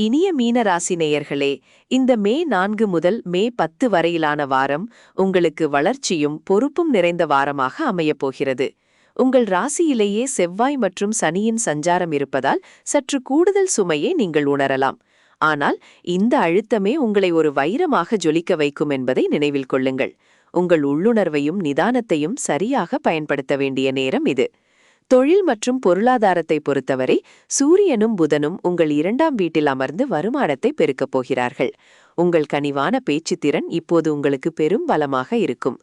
இனிய மீன ராசி நேயர்களே, இந்த மே 4 முதல் மே 10 வரையிலான வாரம் உங்களுக்கு வளர்ச்சியும் பொறுப்பும் நிறைந்த வாரமாக அமையப் போகிறது. உங்கள் ராசியிலேயே செவ்வாய் மற்றும் சனியின் சஞ்சாரம் இருப்பதால் சற்று கூடுதல் சுமையை நீங்கள் உணரலாம். ஆனால் இந்த அழுத்தமே உங்களை ஒரு வைரமாக ஜொலிக்க வைக்கும் என்பதை நினைவில் கொள்ளுங்கள். உங்கள் உள்ளுணர்வையும் நிதானத்தையும் சரியாக பயன்படுத்த வேண்டிய நேரம் இது. தொழில் மற்றும் பொருளாதாரத்தை பொறுத்தவரை சூரியனும் புதனும் உங்கள் 2ஆம் வீட்டில் அமர்ந்து வருமானத்தை பெருக்கப் போகிறார்கள். உங்கள் கனிவான பேச்சுத்திறன் இப்போது உங்களுக்கு பெரும் பலமாக இருக்கும்.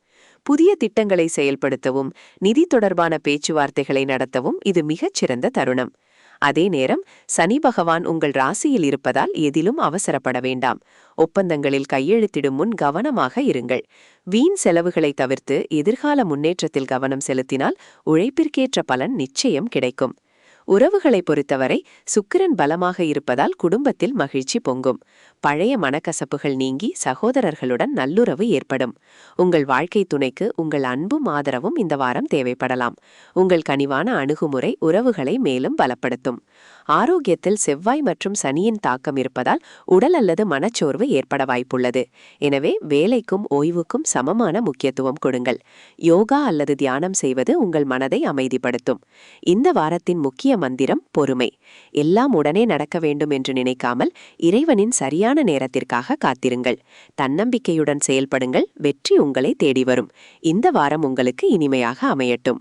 புதிய திட்டங்களை செயல்படுத்தவும் நிதி தொடர்பான பேச்சுவார்த்தைகளை நடத்தவும் இது மிகச் சிறந்த தருணம். அதே நேரம் சனி பகவான் உங்கள் ராசியில் இருப்பதால் எதிலும் அவசரப்பட வேண்டாம். ஒப்பந்தங்களில் கையெழுத்திடும் முன் கவனமாக இருங்கள். வீண் செலவுகளை தவிர்த்து எதிர்கால முன்னேற்றத்தில் கவனம் செலுத்தினால் உழைப்பிற்கேற்ற பலன் நிச்சயம் கிடைக்கும். உறவுகளை பொறுத்தவரை சுக்கிரன் பலமாக இருப்பதால் குடும்பத்தில் மகிழ்ச்சி பொங்கும். பழைய மனக்கசப்புகள் நீங்கி சகோதரர்களுடன் நல்லுறவு ஏற்படும். உங்கள் வாழ்க்கை துணைக்கு உங்கள் அன்பும் ஆதரவும் இந்த வாரம் தேவைப்படலாம். உங்கள் கனிவான அணுகுமுறை உறவுகளை மேலும் பலப்படுத்தும். ஆரோக்கியத்தில் செவ்வாய் மற்றும் சனியின் தாக்கம் இருப்பதால் உடல் அல்லது மனச்சோர்வு ஏற்பட வாய்ப்புள்ளது. எனவே வேலைக்கும் ஓய்வுக்கும் சமமான முக்கியத்துவம் கொடுங்கள். யோகா அல்லது தியானம் செய்வது உங்கள் மனதை அமைதிப்படுத்தும். இந்த வாரத்தின் முக்கிய மந்திரம் பொறுமை. எல்லாம் உடனே நடக்க வேண்டும் என்று நினைக்காமல் இறைவனின் சரியான நேரத்திற்காக காத்திருங்கள். தன்னம்பிக்கையுடன் செயல்படுங்கள். வெற்றி உங்களை தேடி வரும். இந்த வாரம் உங்களுக்கு இனிமையாக அமையட்டும்.